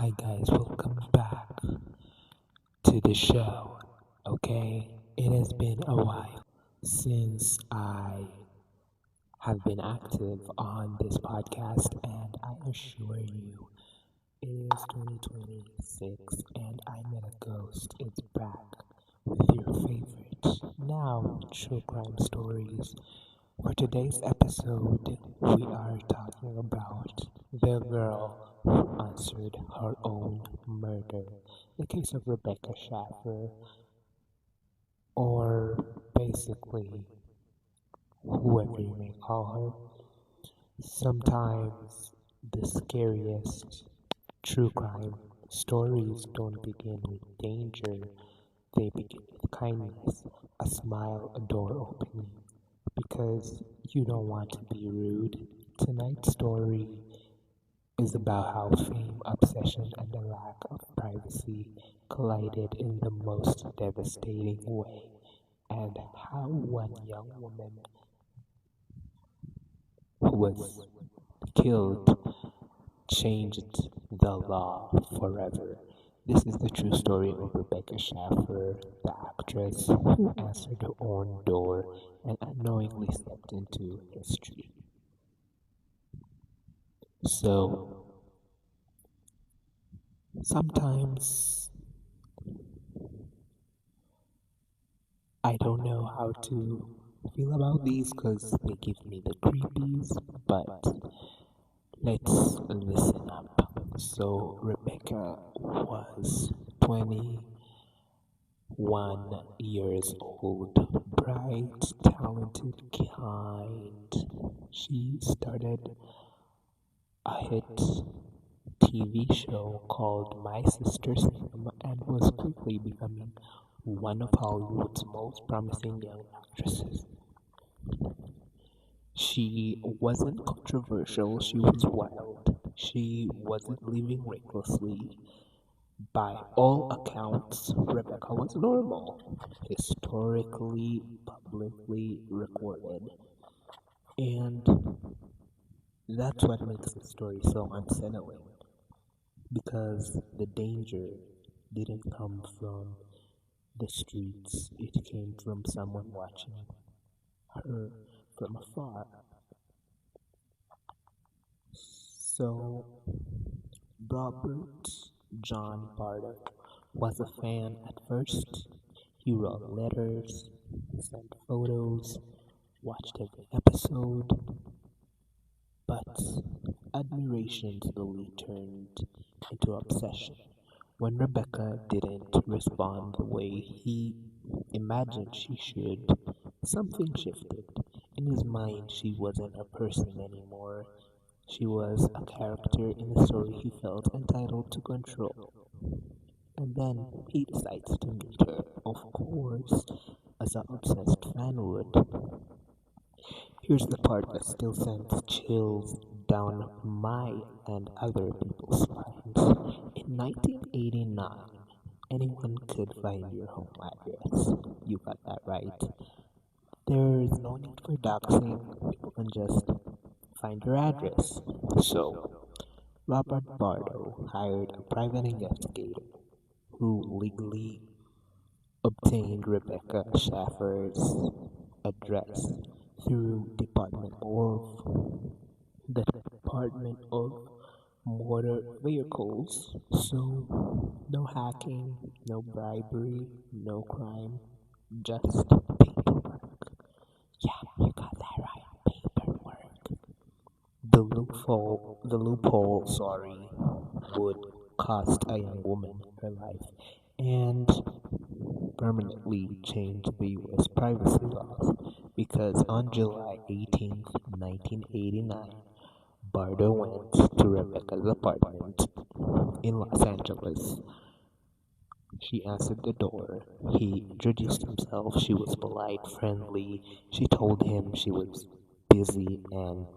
Hi guys, welcome back to the show. Okay, it has been a while since I have been active on this podcast, and I assure you, it is 2026 and I Met a Ghost. It's back with your favorite now true crime stories. For today's episode, we are talking about the girl who answered her own murder, the case of Rebecca Schaeffer, or basically whoever you may call her. Sometimes the scariest true crime stories don't begin with danger, they begin with kindness, a smile, a door opening. Because you don't want to be rude. Tonight's story is about how fame, obsession, and the lack of privacy collided in the most devastating way, and how one young woman who was killed changed the law forever. This is the true story of Rebecca Schaeffer, the actress who answered her own door and unknowingly stepped into history. So, sometimes I don't know how to feel about these because they give me the creepies, but let's listen up. So, Rebecca was 21 years old, bright, talented, kind. She started a hit TV show called My Sister's Cinema and was quickly becoming one of Hollywood's most promising young actresses. She wasn't controversial, she was wild. She wasn't living recklessly. By all accounts, Rebecca was normal, historically, publicly recorded. And that's what makes the story so unsettling. Because the danger didn't come from the streets, it came from someone watching her from afar. So, Robert John Bardo was a fan at first. He wrote letters, sent photos, watched every episode, but admiration slowly turned into obsession. When Rebecca didn't respond the way he imagined she should, something shifted. In his mind, she wasn't a person anymore. She was a character in a story he felt entitled to control. And then he decides to meet her, of course, as an obsessed fan would. Here's the part that still sends chills down my and other people's spines. In 1989, anyone could find your home address. You got that right. There is no need for doxing. People can just find your address. So, Robert Bardo hired a private investigator who legally obtained Rebecca Schaeffer's address through the Department of Motor Vehicles. So, no hacking, no bribery, no crime, just paperwork. Yeah, you got that right, paperwork. The loophole, sorry, would cost a young woman her life and permanently change the US privacy laws because on July 18th, 1989, Bardo went to Rebecca's apartment in Los Angeles. She answered the door. He introduced himself. She was polite, friendly. She told him she was busy and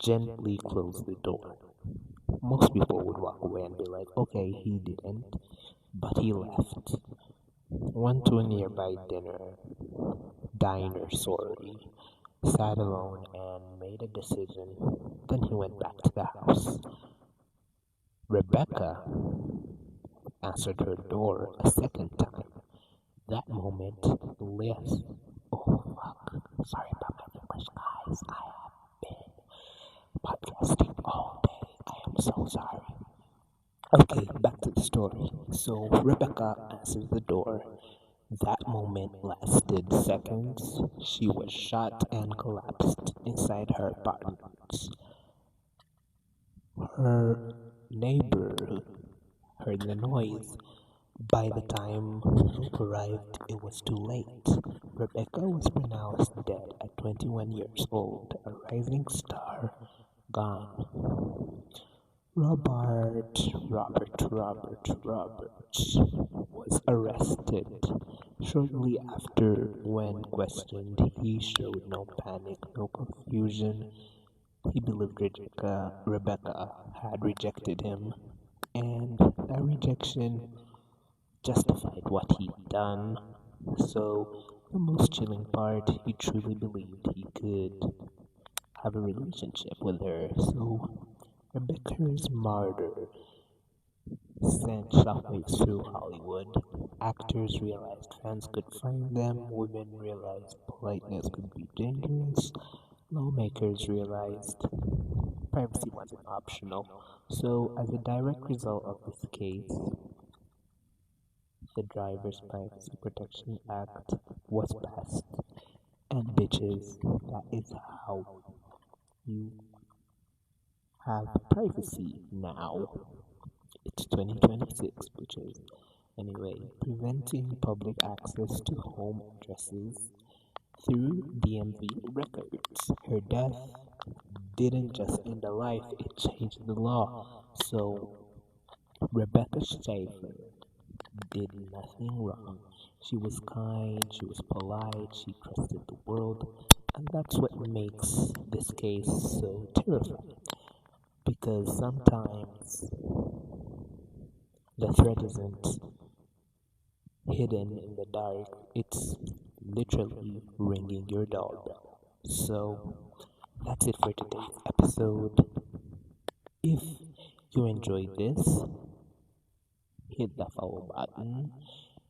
gently closed the door. Most people would walk away and be like, okay, he didn't, but he left. Went to a nearby diner, sorry, sat alone and made a decision. Then he went back to the house. Rebecca answered her door a second time. That moment, Liz. Oh fuck. Sorry about my English, guys. I have been podcasting all day. I am so sorry. Okay, back to the story. So Rebecca answered the door. That moment lasted seconds. She was shot and collapsed inside her apartment. Her neighbor heard the noise. By the time help arrived, it was too late. Rebecca was pronounced dead at 21 years old, a rising star, gone. Robert was arrested. Shortly after, when questioned, he showed no panic, no confusion. He believed Rebecca had rejected him, and that rejection justified what he'd done. So, the most chilling part, he truly believed he could have a relationship with her. So, Rebecca's murder sent shockwaves through Hollywood. Actors realized fans could find them, women realized politeness could be dangerous, lawmakers realized privacy wasn't optional. So, as a direct result of this case, the Driver's Privacy Protection Act was passed. And bitches, that is how you have privacy now. It's 2026, bitches. Anyway, preventing public access to home addresses through DMV records. Her death didn't just end a life, it changed the law. So, Rebecca Schaeffer did nothing wrong. She was kind, she was polite, she trusted the world, and that's what makes this case so terrifying. Because sometimes the threat isn't hidden in the dark, it's literally ringing your doorbell. So, that's it for today's episode. If you enjoyed this, hit the follow button.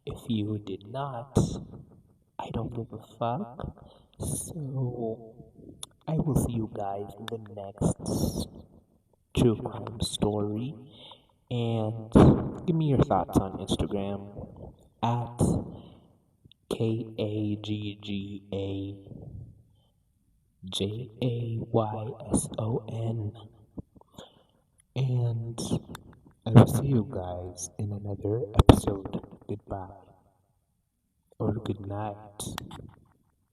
If you did not, I don't give a fuck. So, I will see you guys in the next true crime story. And give me your thoughts on Instagram at KAGGAJAYSON. And I will see you guys in another episode. Goodbye or good night.